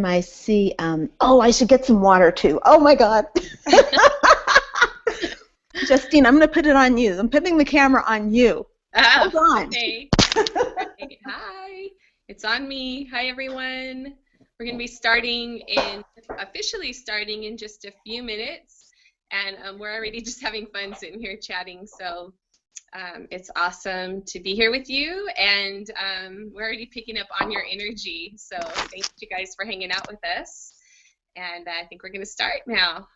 I see, oh, I should get some water too. Oh my God. Justine, I'm going to put it on you. I'm putting the camera on you. Ah, Hold on. okay. Okay. Hi, it's on me. Hi, everyone. We're going to be officially starting in just a few minutes. And we're already just having fun sitting here chatting. So it's awesome to be here with you. And we're already picking up on your energy. So thank you guys for hanging out with us. And I think we're going to start now.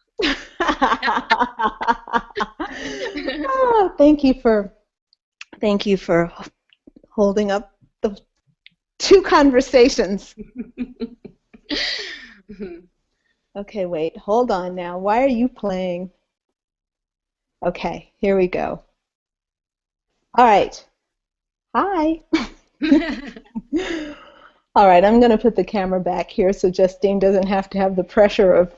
Oh, thank you for holding up the two conversations. Okay, wait, hold on now. Why are you playing? Okay, here we go. All right. Hi. All right, I'm going to put the camera back here so Justine doesn't have to have the pressure of...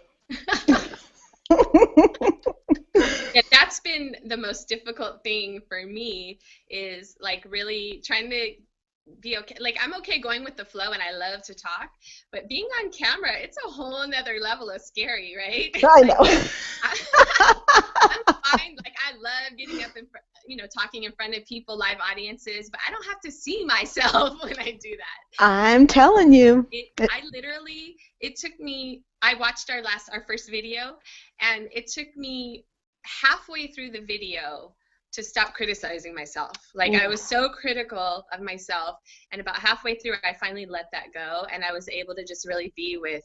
Yeah, that's been the most difficult thing for me, is like really trying to be okay. Like, I'm okay going with the flow and I love to talk, but being on camera, it's a whole nother level of scary, right? I know. I'm fine. Like, I love getting up and talking in front of people, live audiences, but I don't have to see myself when I do that. I'm telling you. I watched our first video, and it took me halfway through the video to stop criticizing myself. Like, I was so critical of myself, and about halfway through I finally let that go, and I was able to just really be with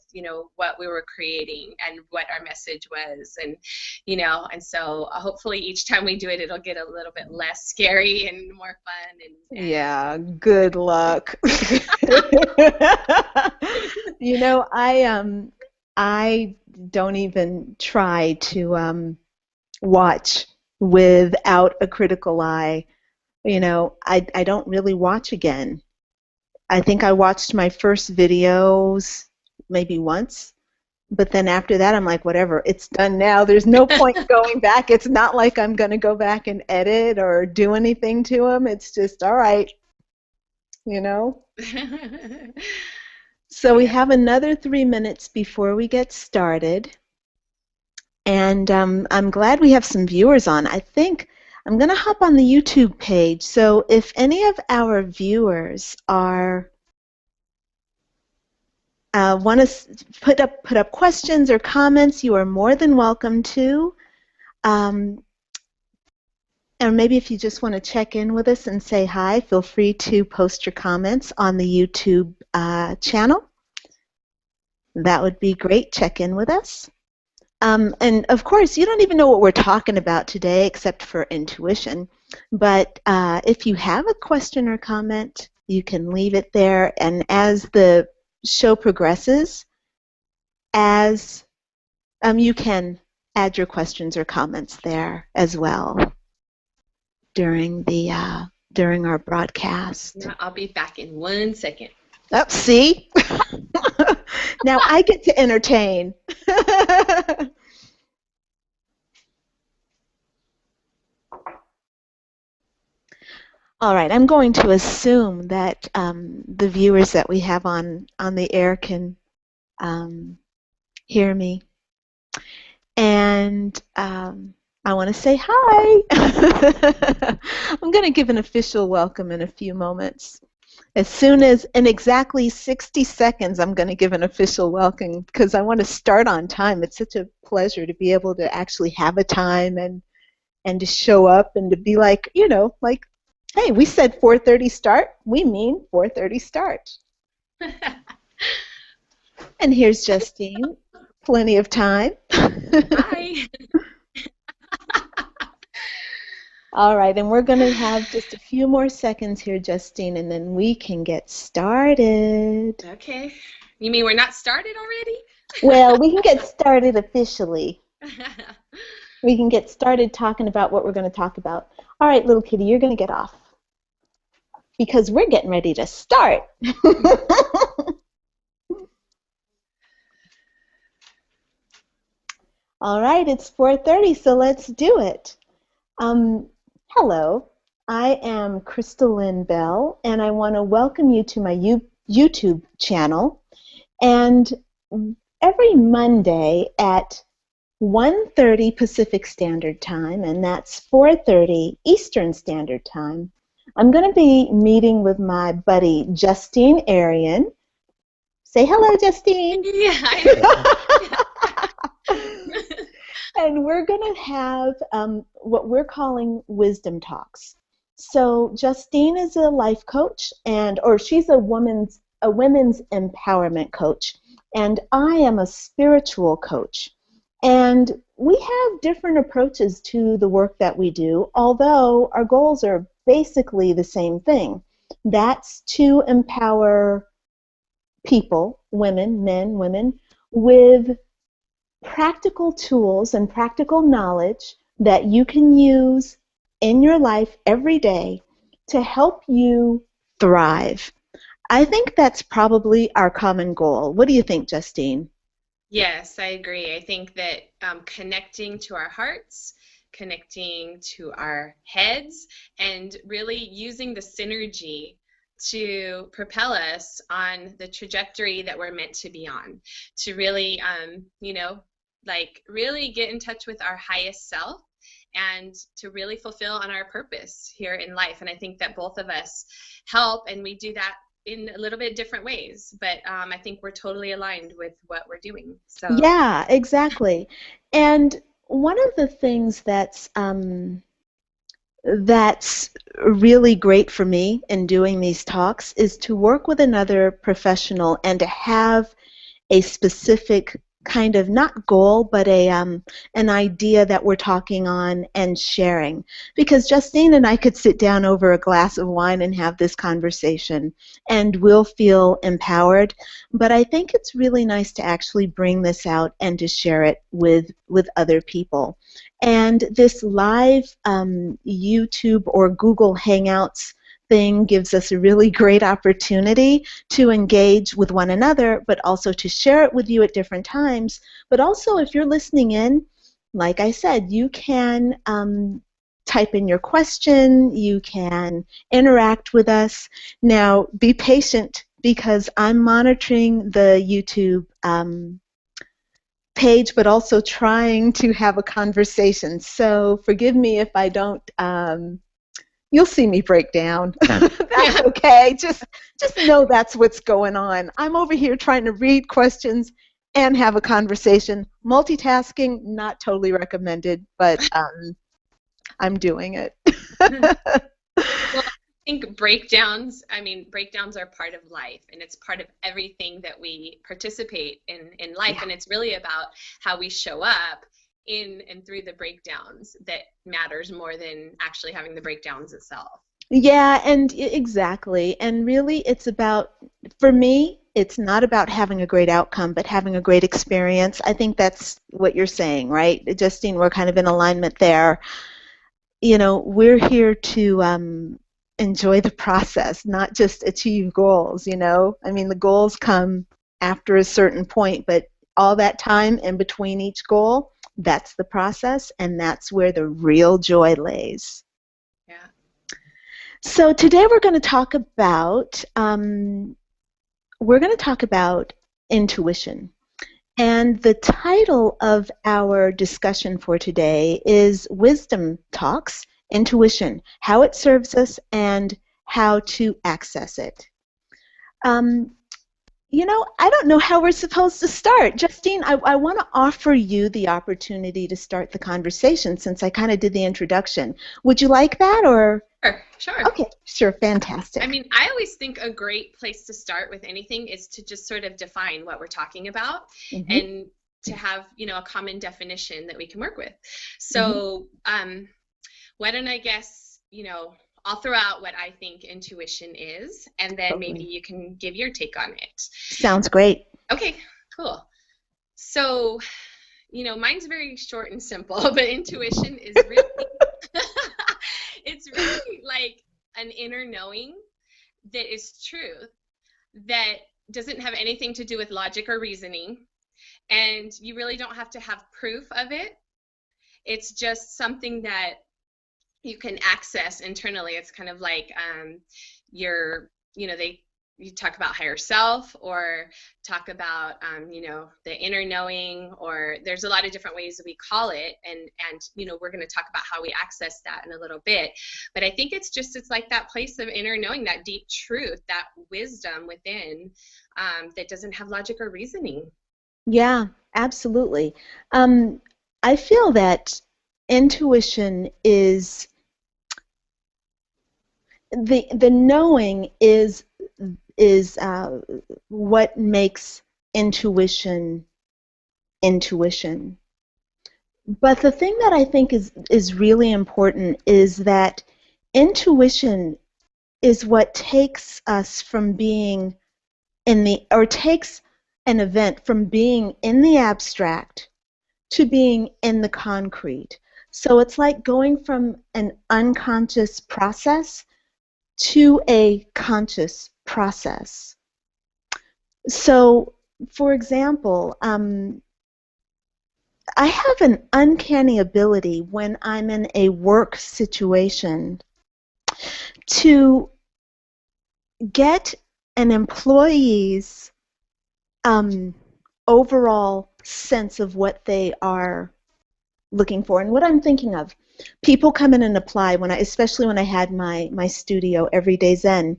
what we were creating and what our message was, and so hopefully each time we do it, it'll get a little bit less scary and more fun. And yeah, good luck. I don't even try to watch without a critical eye. I don't really watch again. I think I watched my first videos maybe once, but then after that I'm like, whatever, it's done now. There's no point going back. It's not like I'm going to go back and edit or do anything to them. It's just, all right, So we have another 3 minutes before we get started. And I'm glad we have some viewers on. I think I'm going to hop on the YouTube page. So if any of our viewers want to put up questions or comments, you are more than welcome to. And maybe if you just want to check in with us and say hi, feel free to post your comments on the YouTube channel. That would be great. Check in with us. And of course, you don't even know what we're talking about today except for intuition. But if you have a question or comment, you can leave it there. And as the show progresses, you can add your questions or comments there as well during our broadcast. Yeah, I'll be back in 1 second. Oh, see? Now I get to entertain. All right, I'm going to assume that the viewers that we have on the air can hear me. And I want to say hi. I'm going to give an official welcome in a few moments. As soon as, in exactly 60 seconds, I'm going to give an official welcome because I want to start on time. It's such a pleasure to be able to actually have a time and to show up and to be like, like, hey, we said 4:30 start. We mean 4:30 start. And here's Justine. Plenty of time. Hi. All right, and we're going to have just a few more seconds here, Justine, and then we can get started. Okay. You mean we're not started already? Well, we can get started officially. We can get started talking about what we're going to talk about. All right, little kitty, you're going to get off because we're getting ready to start. All right, it's 4:30, so let's do it. Hello, I am Crystal Lynn Bell, and I want to welcome you to my YouTube channel. And every Monday at 1:30 Pacific Standard Time, and that's 4:30 Eastern Standard Time. I'm going to be meeting with my buddy Justine Arian. Say hello, Justine. Yeah. And we're going to have what we're calling wisdom talks. So Justine is a life coach, or she's a women's empowerment coach, and I am a spiritual coach. And we have different approaches to the work that we do, although our goals are basically the same thing. That's to empower people, women, men, women, with practical tools and practical knowledge that you can use in your life every day to help you thrive. I think that's probably our common goal. What do you think, Justine? Yes, I agree. I think that connecting to our hearts, connecting to our heads, and really using the synergy to propel us on the trajectory that we're meant to be on, to really, like really get in touch with our highest self and to really fulfill on our purpose here in life. And I think that both of us help, and we do that in a little bit different ways, but I think we're totally aligned with what we're doing. So Yeah, exactly. And one of the things that's really great for me in doing these talks is to work with another professional and to have a specific kind of not goal, but an idea that we're talking on and sharing. Because Justine and I could sit down over a glass of wine and have this conversation, and we'll feel empowered. But I think it's really nice to actually bring this out and to share it with other people. And this live YouTube or Google Hangouts thing gives us a really great opportunity to engage with one another, but also to share it with you at different times. But also, if you're listening in, like I said, you can type in your question, you can interact with us. Now, be patient because I'm monitoring the YouTube page, but also trying to have a conversation. So forgive me if I don't. You'll see me break down. That's okay. Just know that's what's going on. I'm over here trying to read questions and have a conversation. Multitasking, not totally recommended, but I'm doing it. well, I think breakdowns are part of life, and it's part of everything that we participate in life. Yeah. And it's really about how we show up in and through the breakdowns that matters more than actually having the breakdowns itself. Yeah, and exactly. And really, it's about, for me, it's not about having a great outcome, but having a great experience. I think that's what you're saying, right? Justine, we're kind of in alignment there. You know, we're here to enjoy the process, not just achieve goals, you know? I mean, the goals come after a certain point, but all that time in between each goal, that's the process, and that's where the real joy lays. Yeah. So today we're going to talk about intuition. And the title of our discussion for today is Wisdom Talks, Intuition, How It Serves Us and How to Access It. You know, I don't know how we're supposed to start. Justine, I want to offer you the opportunity to start the conversation since I kind of did the introduction. Would you like that, or? Sure. Okay, sure, fantastic. I mean, I always think a great place to start with anything is to just sort of define what we're talking about and to have, a common definition that we can work with. So why don't I guess, I'll throw out what I think intuition is, and then maybe you can give your take on it. Sounds great. Okay, cool. So, mine's very short and simple, but intuition is really, it's really like an inner knowing that is truth, that doesn't have anything to do with logic or reasoning, and you really don't have to have proof of it. It's just something that you can access internally. It's kind of like they you talk about higher self, or talk about the inner knowing, or there's a lot of different ways that we call it, and we're going to talk about how we access that in a little bit. But I think it's like that place of inner knowing, that deep truth, that wisdom within, that doesn't have logic or reasoning. Yeah, absolutely. I feel that intuition is the knowing is what makes intuition intuition. But the thing that I think is really important is that intuition is what takes us from being takes an event from being in the abstract to being in the concrete. So it's like going from an unconscious process to a conscious process. So, for example, I have an uncanny ability when I'm in a work situation to get an employee's overall sense of what they are looking for. And what I'm thinking of, people come in and apply, especially when I had my studio, Everyday Zen.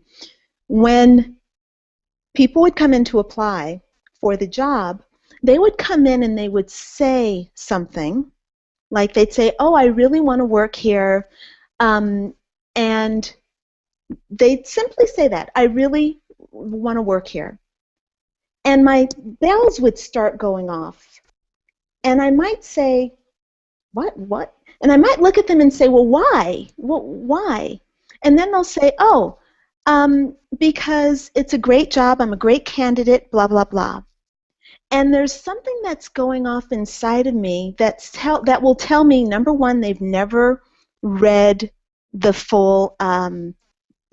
When people would come in to apply for the job, they would come in and they would say something, like they'd say, oh, I really want to work here, and they'd simply say that, I really want to work here. And my bells would start going off. And I might say, what? And I might look at them and say, well, why? Well, why? And then they'll say, oh, because it's a great job, I'm a great candidate, blah, blah, blah. And there's something that's going off inside of me that will tell me, number one, they've never read the full ad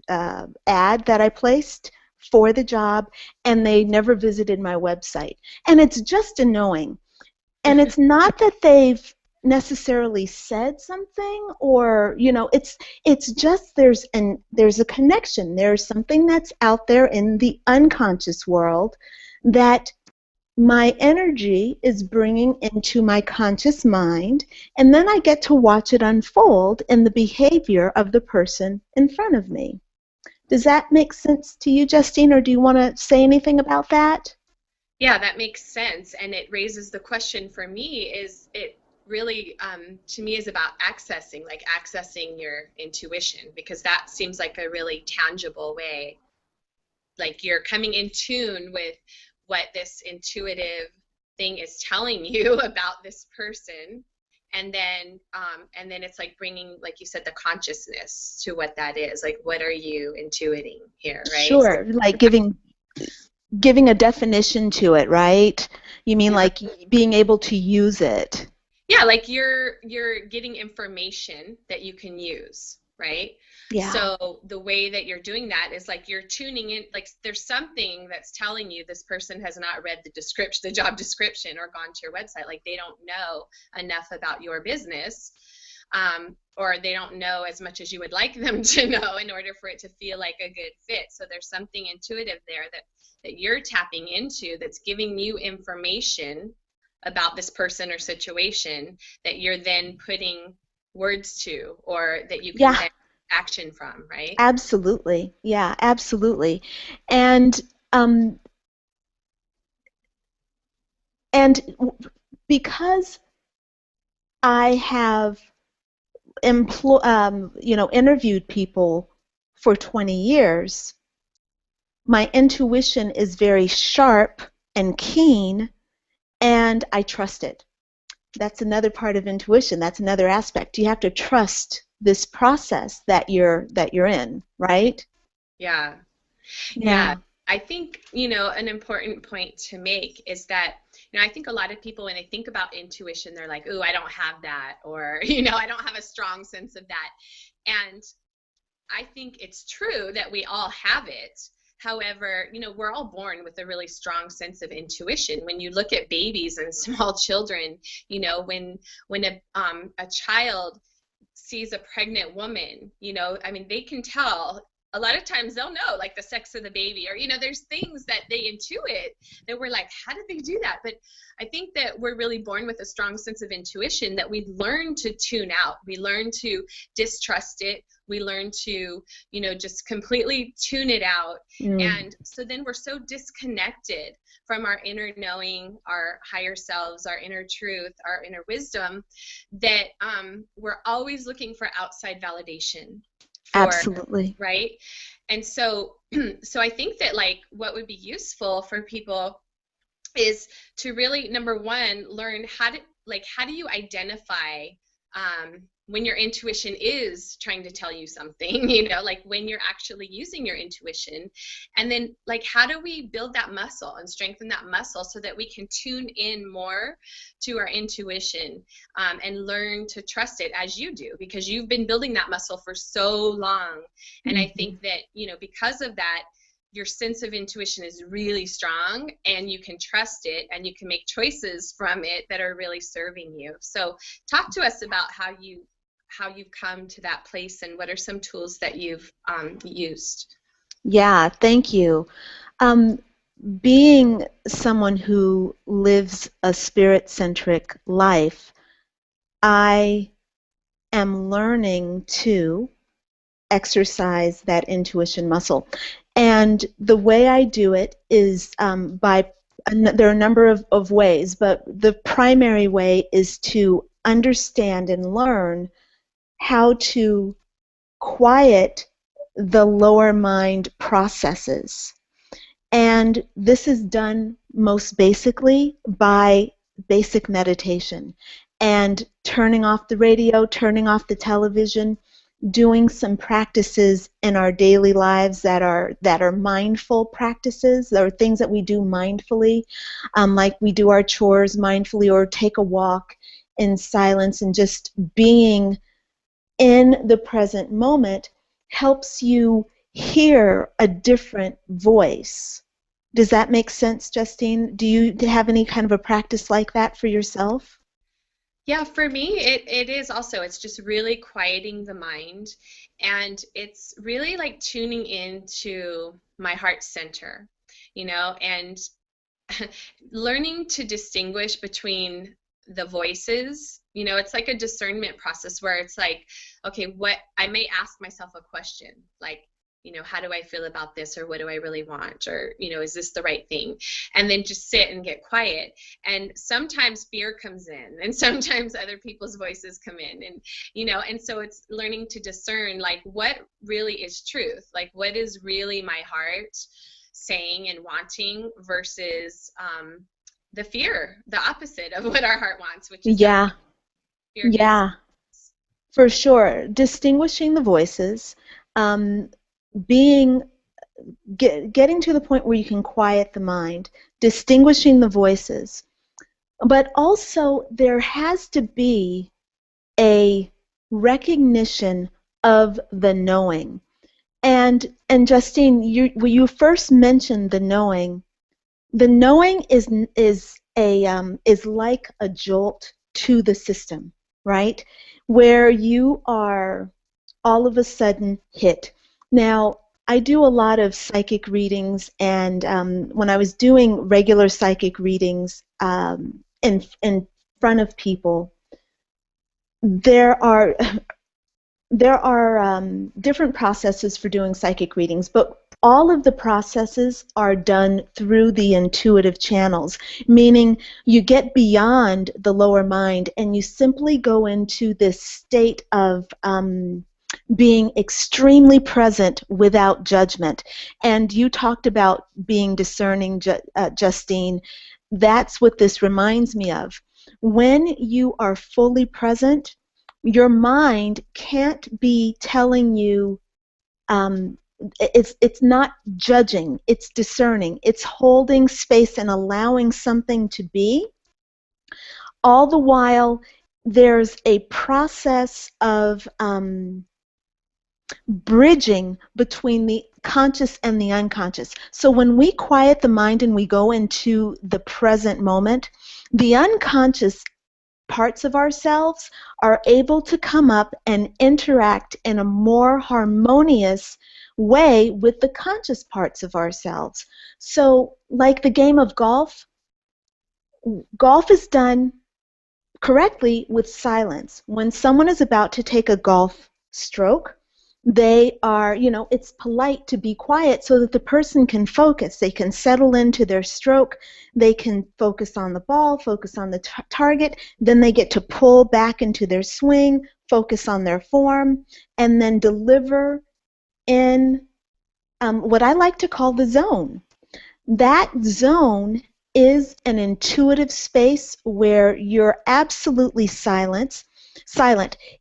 that I placed for the job, and they never visited my website. And it's just annoying. And it's not that they've necessarily said something, or it's just there's a connection. There's something that's out there in the unconscious world that my energy is bringing into my conscious mind, and then I get to watch it unfold in the behavior of the person in front of me. Does that make sense to you, Justine, or do you want to say anything about that? Yeah, that makes sense. And it raises the question for me, is it really, to me, is about accessing your intuition, because that seems like a really tangible way. Like you're coming in tune with what this intuitive thing is telling you about this person. And then it's like bringing, like you said, the consciousness to what that is. Like, what are you intuiting here, right? Sure, like giving a definition to it, right? You mean like being able to use it? Yeah, like you're getting information that you can use, right? Yeah. So the way that you're doing that is like you're tuning in, like there's something that's telling you this person has not read the job description, or gone to your website. Like they don't know enough about your business, or they don't know as much as you would like them to know in order for it to feel like a good fit. So there's something intuitive there that you're tapping into, that's giving you information about this person or situation that you're then putting words to, or that you can then action from, right? Absolutely. Yeah, absolutely. And because I have interviewed people for 20 years, my intuition is very sharp and keen, and I trust it. That's another part of intuition. That's another aspect. You have to trust this process that you're in, right? Yeah. Yeah. I think, an important point to make is that, I think a lot of people, when they think about intuition, they're like, ooh, I don't have that, or, I don't have a strong sense of that. And I think it's true that we all have it. However, we're all born with a really strong sense of intuition. When you look at babies and small children, when a child sees a pregnant woman, they can tell a lot of times they'll know, like the sex of the baby, or, there's things that they intuit that we're like, how did they do that? But I think that we're really born with a strong sense of intuition that we learn to tune out. We learn to distrust it. We learn to, just completely tune it out. And so then we're so disconnected from our inner knowing, our higher selves, our inner truth, our inner wisdom, that we're always looking for outside validation. Absolutely. Right. And so I think that, like, what would be useful for people is to really, number one, learn how do you identify when your intuition is trying to tell you something, like when you're actually using your intuition. And then, like, how do we build that muscle and strengthen that muscle so that we can tune in more to our intuition and learn to trust it, as you do, because you've been building that muscle for so long. And I think that, because of that, your sense of intuition is really strong, and you can trust it, and you can make choices from it that are really serving you. So talk to us about how you've come to that place, and what are some tools that you've used. Yeah, thank you. Being someone who lives a spirit-centric life, I am learning to exercise that intuition muscle. And the way I do it is there are a number of ways, but the primary way is to understand and learn how to quiet the lower mind processes. And this is done most basically by basic meditation and turning off the radio, turning off the television, doing some practices in our daily lives that are mindful practices. There are things that we do mindfully, like we do our chores mindfully, or take a walk in silence, and just being in the present moment helps you hear a different voice. Does that make sense, Justine? Do you have any kind of a practice like that for yourself? Yeah, for me, it is also, it's just really quieting the mind, and it's really like tuning into my heart center, and learning to distinguish between the voices. It's like a discernment process where it's like, okay, what I may ask myself a question, like, how do I feel about this, or what do I really want, or, is this the right thing? And then just sit and get quiet. And sometimes fear comes in, and sometimes other people's voices come in, and so it's learning to discern, like, what really is truth, like what is really my heart saying and wanting, versus the fear, the opposite of what our heart wants, which is fear. Yeah, for sure. Distinguishing the voices, getting to the point where you can quiet the mind, distinguishing the voices. But also there has to be a recognition of the knowing. And Justine, you first mentioned the knowing. The knowing is like a jolt to the system, right? Where you are all of a sudden hit. Now, I do a lot of psychic readings, and when I was doing regular psychic readings in front of people, there are different processes for doing psychic readings, but all of the processes are done through the intuitive channels, meaning you get beyond the lower mind and you simply go into this state of being extremely present without judgment. And you talked about being discerning, Justine. That's what this reminds me of. When you are fully present, your mind can't be telling you, it's not judging, it's discerning. It's holding space and allowing something to be. All the while, there's a process of bridging between the conscious and the unconscious. So when we quiet the mind and we go into the present moment, the unconscious parts of ourselves are able to come up and interact in a more harmonious way with the conscious parts of ourselves. So, like the game of golf, golf is done correctly with silence. When someone is about to take a golf stroke, they are, it's polite to be quiet so that the person can focus. They can settle into their stroke. They can focus on the ball, focus on the target. Then they get to pull back into their swing, focus on their form, and then deliver in what I like to call the zone. That zone is an intuitive space where you're absolutely silent.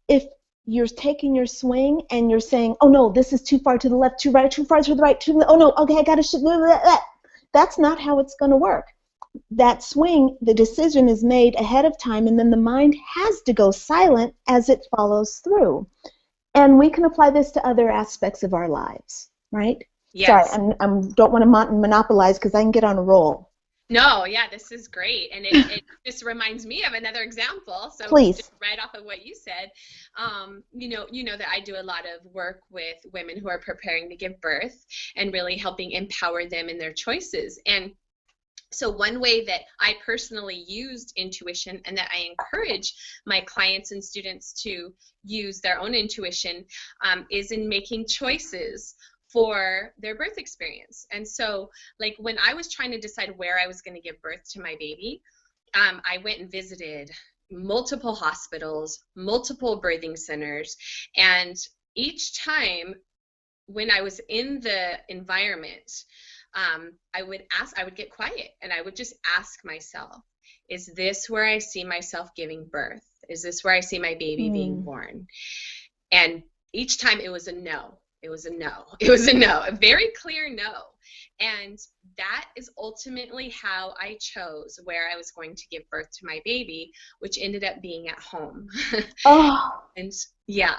If you're taking your swing and you're saying, oh no, this is too far to the left, too right, too far to the right, oh no, okay, I gotta shoot, that's not how it's gonna work. That swing, the decision is made ahead of time, and then the mind has to go silent as it follows through. And we can apply this to other aspects of our lives, right? Yes. Sorry, I don't want to monopolize because I can get on a roll. No, yeah, this is great, and it just reminds me of another example. So please, just right off of what you said, you know that I do a lot of work with women who are preparing to give birth and really helping empower them in their choices. And so one way that I personally used intuition, and that I encourage my clients and students to use their own intuition, is in making choices for their birth experience. And so, like, when I was trying to decide where I was going to give birth to my baby, I went and visited multiple hospitals, multiple birthing centers, and each time when I was in the environment, I would get quiet, and I would just ask myself, is this where I see myself giving birth? Is this where I see my baby being born? And each time it was a no. It was a no. It was a no, a very clear no. And that is ultimately how I chose where I was going to give birth to my baby, which ended up being at home. Oh. And yeah.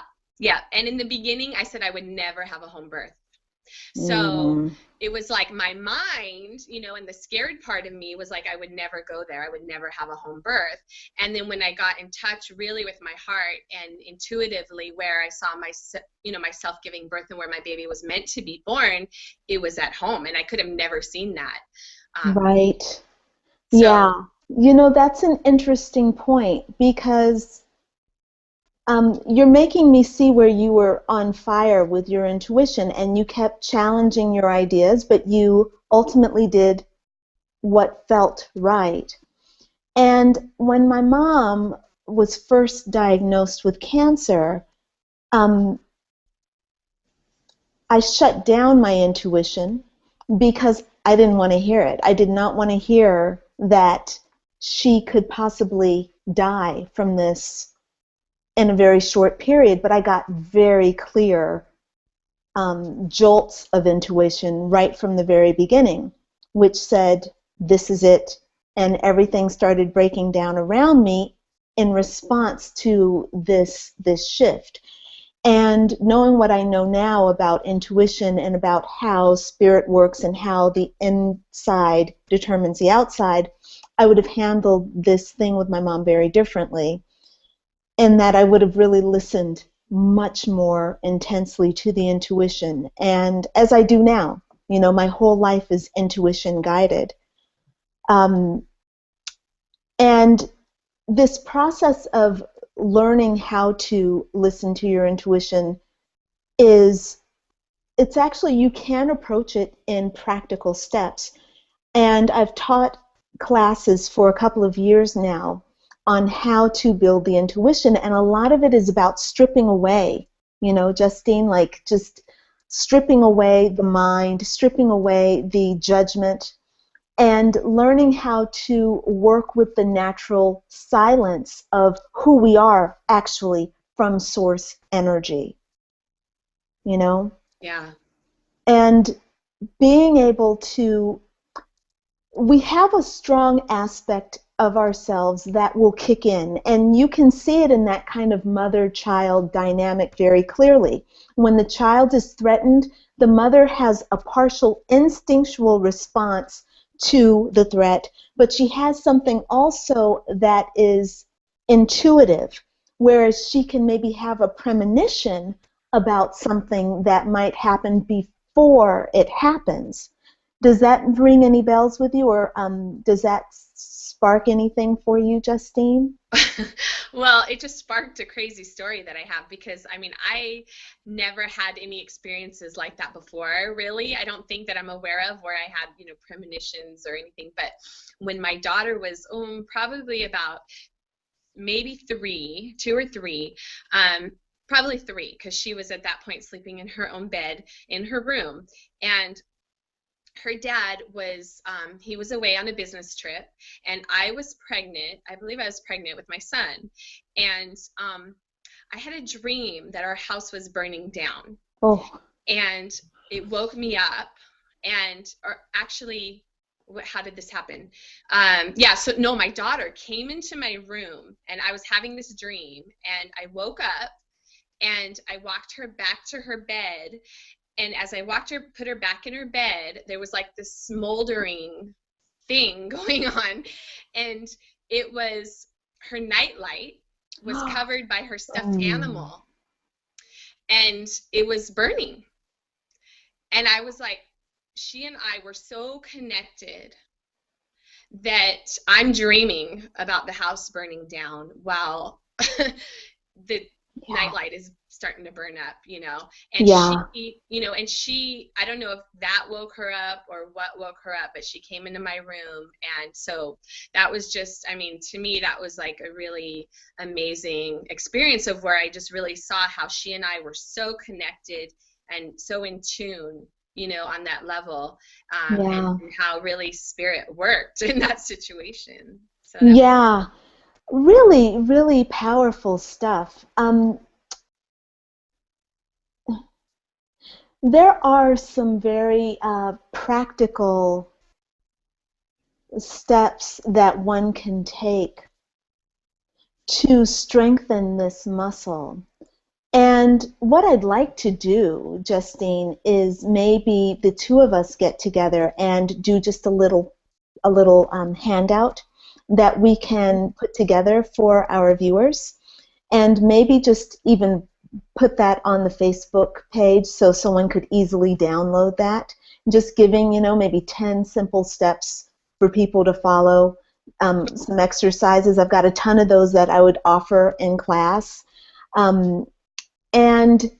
And in the beginning, I said I would never have a home birth. So it was like my mind, and the scared part of me was like, I would never go there. I would never have a home birth. And then when I got in touch really with my heart and intuitively where I saw myself giving birth and where my baby was meant to be born, it was at home. And I could have never seen that. Right. So, yeah. That's an interesting point because you're making me see where you were on fire with your intuition and you kept challenging your ideas, but you ultimately did what felt right. And when my mom was first diagnosed with cancer, I shut down my intuition because I didn't want to hear it. I did not want to hear that she could possibly die from this in a very short period, but I got very clear jolts of intuition right from the very beginning, which said, this is it, and everything started breaking down around me in response to this shift. And knowing what I know now about intuition and about how spirit works and how the inside determines the outside, I would have handled this thing with my mom very differently. And that I would have really listened much more intensely to the intuition. And as I do now, my whole life is intuition guided. And this process of learning how to listen to your intuition it's actually, you can approach it in practical steps. And I've taught classes for a couple of years now on how to build the intuition, and a lot of it is about stripping away, Justine, like just stripping away the mind, stripping away the judgment, and learning how to work with the natural silence of who we are actually from source energy, Yeah. And being able to, we have a strong aspect of ourselves that will kick in, and you can see it in that kind of mother-child dynamic very clearly. When the child is threatened, the mother has a partial instinctual response to the threat, but she has something also that is intuitive, whereas she can maybe have a premonition about something that might happen before it happens. Does that ring any bells with you, or does that spark anything for you, Justine? Well, it just sparked a crazy story that I have because I mean, I never had any experiences like that before, really. I don't think that I'm aware of where I had, premonitions or anything. But when my daughter was probably about maybe 2 or 3, probably 3, because she was at that point sleeping in her own bed in her room. And her dad was he was away on a business trip, and I was pregnant. I believe I was pregnant with my son, and I had a dream that our house was burning down. Oh. And it woke me up. And or actually, how did this happen? Yeah, so no, my daughter came into my room, and I was having this dream, and I woke up, and I walked her back to her bed. And as I put her back in her bed, there was like this smoldering thing going on. And it was her nightlight was covered by her stuffed animal, and it was burning. And I was like, she and I were so connected that I'm dreaming about the house burning down while the nightlight is starting to burn up, and she, I don't know if that woke her up or what woke her up, but she came into my room. And so that was just, I mean, to me, that was like a really amazing experience of where I just really saw how she and I were so connected and so in tune, on that level, and how really spirit worked in that situation. So that really, really powerful stuff. There are some very practical steps that one can take to strengthen this muscle. And what I'd like to do, Justine, is maybe the two of us get together and do just a little handout that we can put together for our viewers, and maybe just even put that on the Facebook page so someone could easily download that. Just giving, maybe 10 simple steps for people to follow, some exercises. I've got a ton of those that I would offer in class. And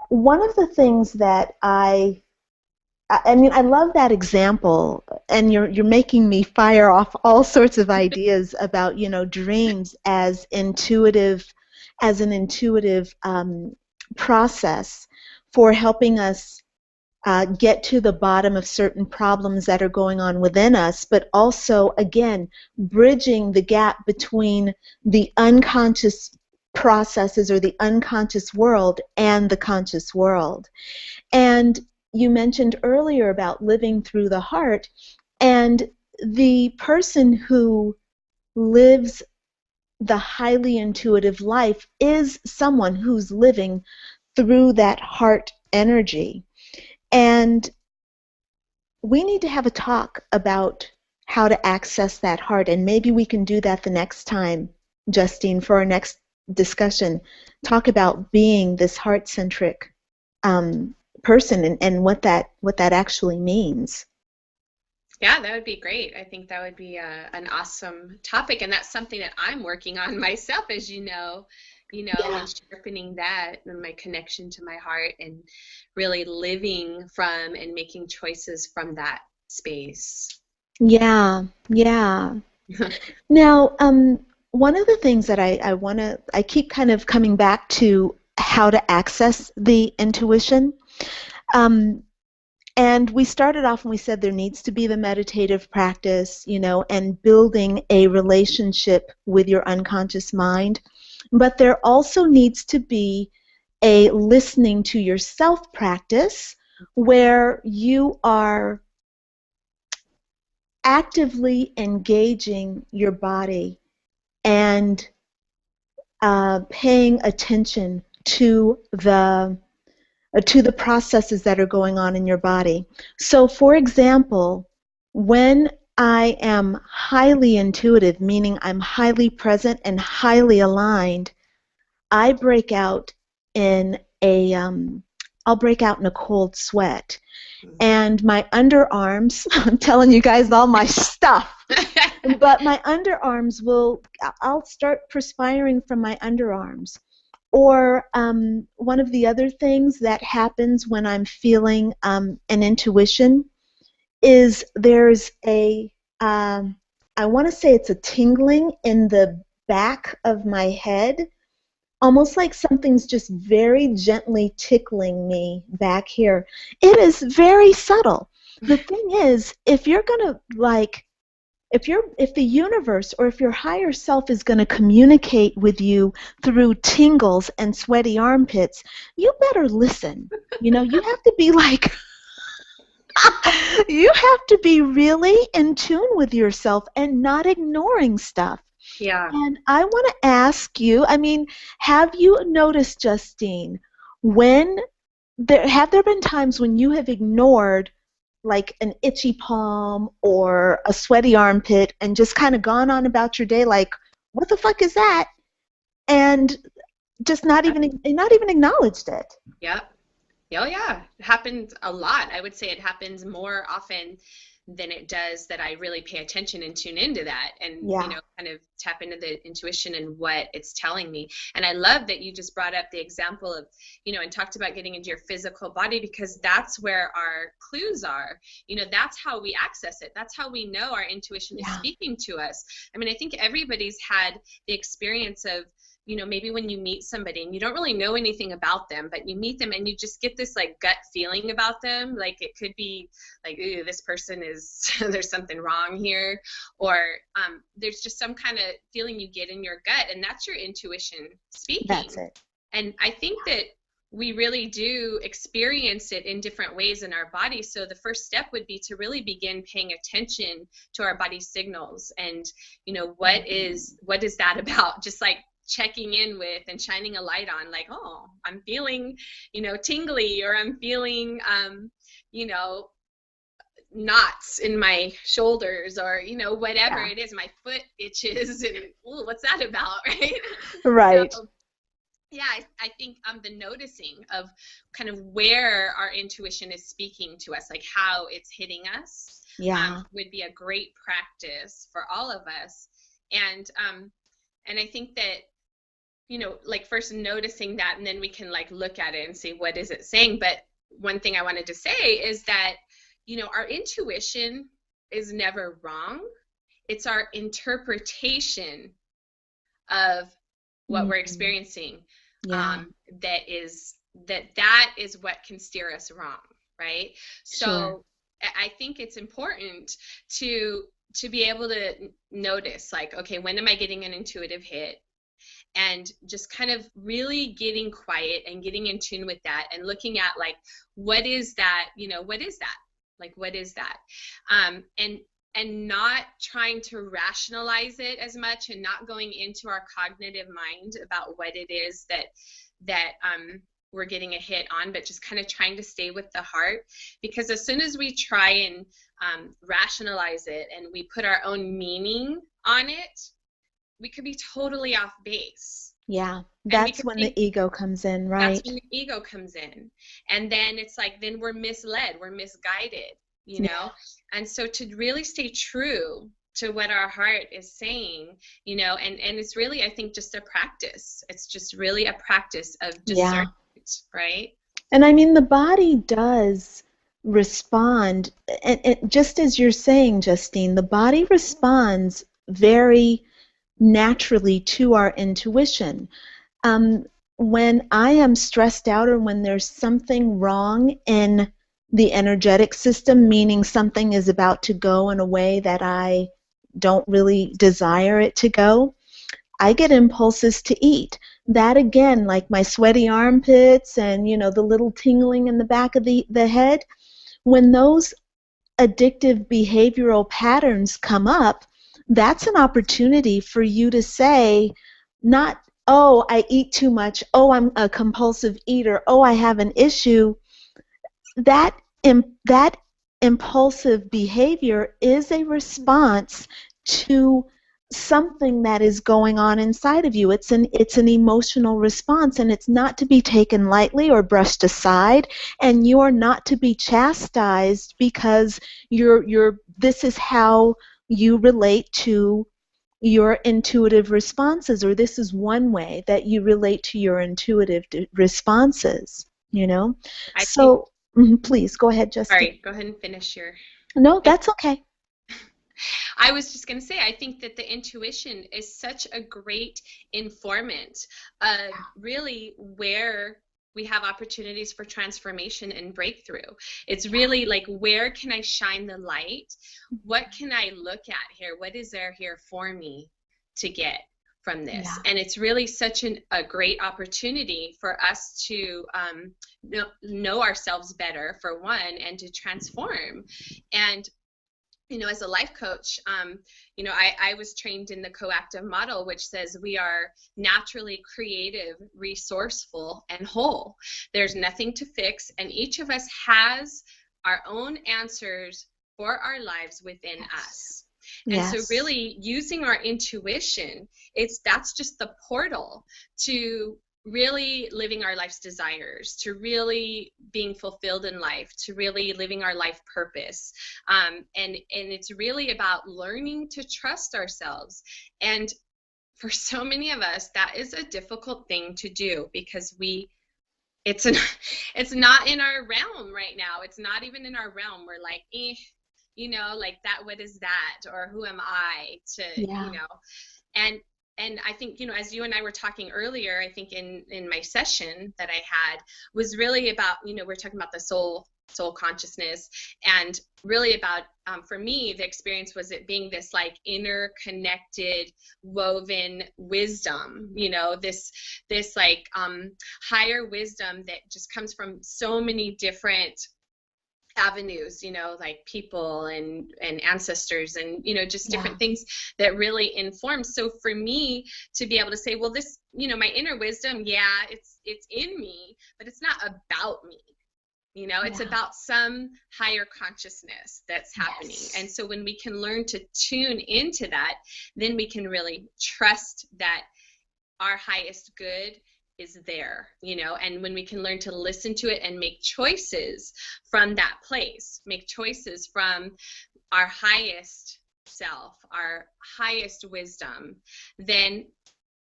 one of the things that I love that example, and you're making me fire off all sorts of ideas about, dreams as an intuitive process for helping us get to the bottom of certain problems that are going on within us, but also, again, bridging the gap between the unconscious processes or the unconscious world and the conscious world. And you mentioned earlier about living through the heart, and the person who lives the highly intuitive life is someone who's living through that heart energy. And we need to have a talk about how to access that heart, and maybe we can do that the next time, Justine, for our next discussion. Talk about being this heart-centric person, and what that actually means. Yeah, that would be great. I think that would be an awesome topic, and that's something that I'm working on myself, as you know, and sharpening that and my connection to my heart, and really living from and making choices from that space. Yeah. Now, one of the things that I keep kind of coming back to how to access the intuition. And we started off and we said there needs to be the meditative practice, and building a relationship with your unconscious mind. But there also needs to be a listening to yourself practice where you are actively engaging your body and paying attention to the processes that are going on in your body. So, for example, when I am highly intuitive, meaning I'm highly present and highly aligned, I break out in a I'll break out in a cold sweat. And my underarms, I'm telling you guys all my stuff, but my underarms I'll start perspiring from my underarms. Or one of the other things that happens when I'm feeling an intuition is there's I want to say it's a tingling in the back of my head, almost like something's just very gently tickling me back here. It is very subtle. The thing is, if you're going to if the universe or if your higher self is going to communicate with you through tingles and sweaty armpits, you better listen. You have to be like you have to be really in tune with yourself and not ignoring stuff. Yeah. And I want to ask you, have you noticed, Justine, have there been times when you have ignored like an itchy palm or a sweaty armpit and just kind of gone on about your day like, what the fuck is that? And just not even acknowledged it. Yep. Oh yeah, it happens a lot. I would say it happens more often than it does that I really pay attention and tune into that and kind of tap into the intuition and what it's telling me. And I love that you just brought up the example of, and talked about getting into your physical body, because that's where our clues are. That's how we access it. That's how we know our intuition is speaking to us. I think everybody's had the experience of, maybe when you meet somebody and you don't really know anything about them, but you meet them and you just get this like gut feeling about them. Like it could be like, ooh, this person is, there's something wrong here. Or there's just some kind of feeling you get in your gut, and that's your intuition speaking. That's it. And I think that we really do experience it in different ways in our body. So the first step would be to really begin paying attention to our body signals and, what is that about? Just like checking in with and shining a light on, like, oh, I'm feeling, tingly, or I'm feeling, knots in my shoulders, or, whatever it is, my foot itches, and ooh, what's that about, right? Right. So, yeah, I think the noticing of kind of where our intuition is speaking to us, like how it's hitting us, would be a great practice for all of us. And I think that, like first noticing that, and then we can like look at it and see what is it saying. But one thing I wanted to say is that, our intuition is never wrong. It's our interpretation of what we're experiencing that is what can steer us wrong, right? So I think it's important to be able to notice, like, okay, when am I getting an intuitive hit? And just kind of really getting quiet and getting in tune with that and looking at, like, what is that? What is that? Like, what is that? And not trying to rationalize it as much, and not going into our cognitive mind about what it is that we're getting a hit on, but just kind of trying to stay with the heart. Because as soon as we try and rationalize it and we put our own meaning on it, we could be totally off base. Yeah, that's when the ego comes in, right? That's when the ego comes in. And then it's like, then we're misled, we're misguided, And so to really stay true to what our heart is saying, and it's really, I think, just a practice. It's just really a practice of discernment, right? And the body does respond, and just as you're saying, Justine, the body responds very naturally to our intuition. When I am stressed out, or when there's something wrong in the energetic system, meaning something is about to go in a way that I don't really desire it to go, I get impulses to eat. That again, like my sweaty armpits and the little tingling in the back of the head, when those addictive behavioral patterns come up, that's an opportunity for you to say, not, oh, I eat too much, oh, I'm a compulsive eater, oh, I have an issue. That impulsive behavior is a response to something that is going on inside of you. It's an emotional response, and it's not to be taken lightly or brushed aside, and you're not to be chastised because this is how you relate to your intuitive responses, or this is one way that you relate to your intuitive responses, you know? I think, So, please, go ahead, Justine. sorry, go ahead and finish your. No, that's okay. I was just going to say, I think that the intuition is such a great informant of really where we have opportunities for transformation and breakthrough. It's really like, where can I shine the light? What can I look at here? What is there here for me to get from this? Yeah. And it's really such a great opportunity for us to know ourselves better, for one, and to transform. And as a life coach, I was trained in the coactive model, which says we are naturally creative, resourceful, and whole. There's nothing to fix, and each of us has our own answers for our lives within us. And so really using our intuition, that's just the portal to really living our life's desires, to really being fulfilled in life, to really living our life purpose. And it's really about learning to trust ourselves. And for so many of us, that is a difficult thing to do because it's not in our realm right now. It's not even in our realm. We're like, like that, what is that? Or who am I to, And I think, as you and I were talking earlier, I think in my session that I had was really about, we're talking about the soul consciousness, and really about, for me, the experience was it being this like interconnected, woven wisdom, this like higher wisdom that just comes from so many different avenues, like people and ancestors and just different things that really inform. So for me to be able to say, well, this, my inner wisdom, it's in me, but it's not about me. It's about some higher consciousness that's happening. And so when we can learn to tune into that, then we can really trust that our highest good is there, and when we can learn to listen to it and make choices from that place, make choices from our highest self, our highest wisdom, then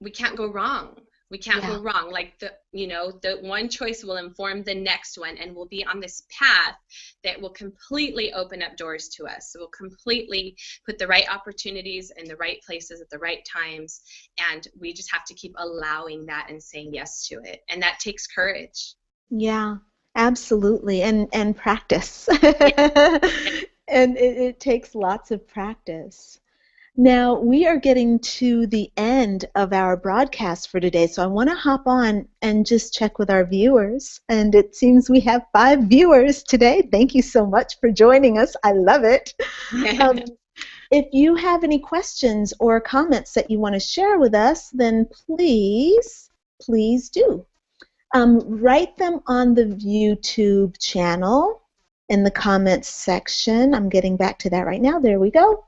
we can't go wrong. We can't go wrong. Like the one choice will inform the next one, and we'll be on this path that will completely open up doors to us. So we'll completely put the right opportunities in the right places at the right times, and we just have to keep allowing that and saying yes to it. And that takes courage. Yeah, absolutely. And practice. And it takes lots of practice. Now, we are getting to the end of our broadcast for today, so I want to hop on and just check with our viewers. And it seems we have 5 viewers today. Thank you so much for joining us. I love it. If you have any questions or comments that you want to share with us, then please do. Write them on the YouTube channel in the comments section. I'm getting back to that right now. There we go.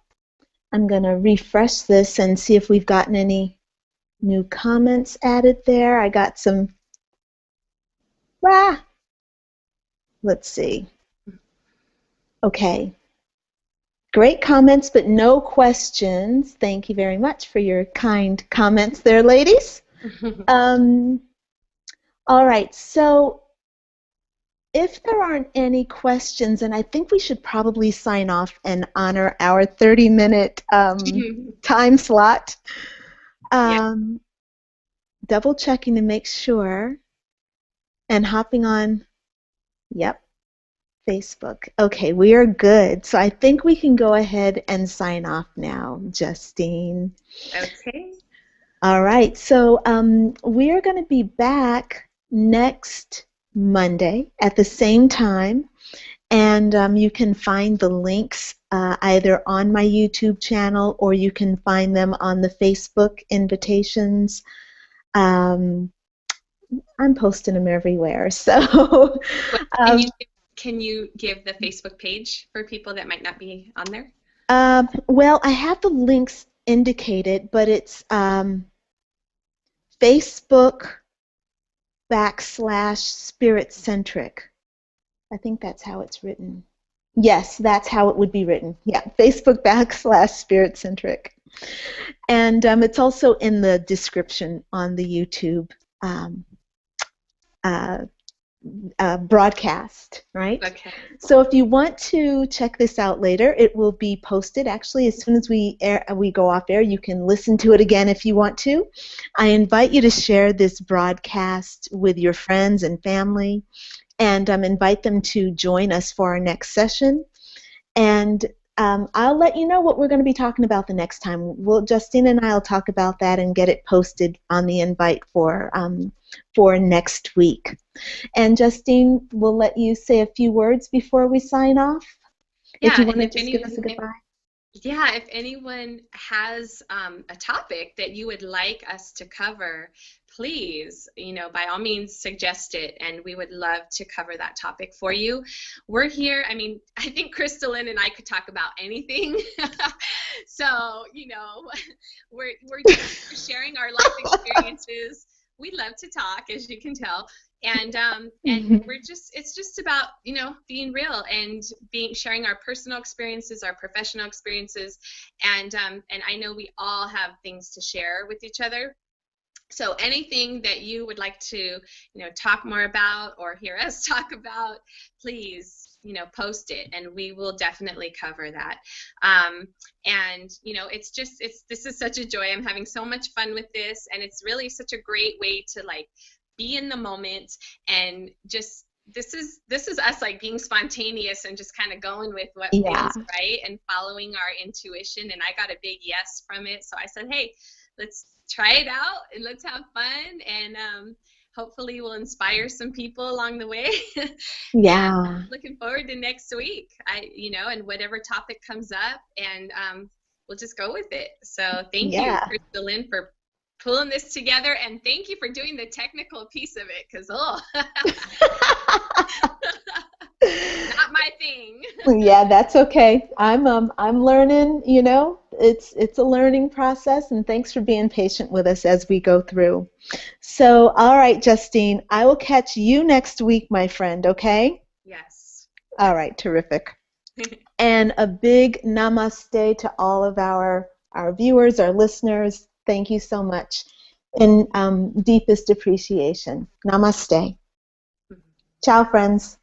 I'm going to refresh this and see if we've gotten any new comments added there. I got some. Let's see. Okay. Great comments, but no questions. Thank you very much for your kind comments there, ladies. All right. So if there aren't any questions, and I think we should probably sign off and honor our 30-minute time slot, double checking to make sure, and hopping on, Facebook. Okay, we are good. So I think we can go ahead and sign off now, Justine. Okay. All right, so we are going to be back next Monday at the same time, and you can find the links either on my YouTube channel, or you can find them on the Facebook invitations. I'm posting them everywhere, so can you give the Facebook page for people that might not be on there? Well, I have the links indicated, but it's Facebook/spirit-centric. I think that's how it's written. Yes, that's how it would be written. Yeah, Facebook/spirit-centric. And it's also in the description on the YouTube uh, broadcast, right? Okay. So if you want to check this out later, it will be posted actually as soon as we go off air. You can listen to it again if you want to. I invite you to share this broadcast with your friends and family, and invite them to join us for our next session. And I'll let you know what we're going to be talking about the next time. Justine and I will talk about that and get it posted on the invite for next week. And Justine, we'll let you say a few words before we sign off. Yeah, if you want to just give us a goodbye. Yeah, if anyone has a topic that you would like us to cover, please, by all means suggest it, and we would love to cover that topic for you. We're here. I mean, I think Crystalline and I could talk about anything. So, we're just sharing our life experiences. We love to talk, as you can tell. And it's just about being real and sharing our personal experiences, our professional experiences, and I know we all have things to share with each other. So anything that you would like to talk more about or hear us talk about, please post it, and we will definitely cover that. And this is such a joy. I'm having so much fun with this, and it's really such a great way to be in the moment, and just this is us being spontaneous and just kind of going with what feels right and following our intuition. And I got a big yes from it, so I said, hey, let's try it out and let's have fun, and hopefully we'll inspire some people along the way. Yeah. Looking forward to next week. And whatever topic comes up, and we'll just go with it. So thank you, Crystalline, for pulling this together, and thank you for doing the technical piece of it, because not my thing. Yeah, that's okay. I'm learning, it's a learning process, and thanks for being patient with us as we go through. So, all right, Justine, I will catch you next week, my friend, okay? Yes. All right, terrific. And a big namaste to all of our viewers, our listeners. Thank you so much. In deepest appreciation. Namaste. Ciao, friends.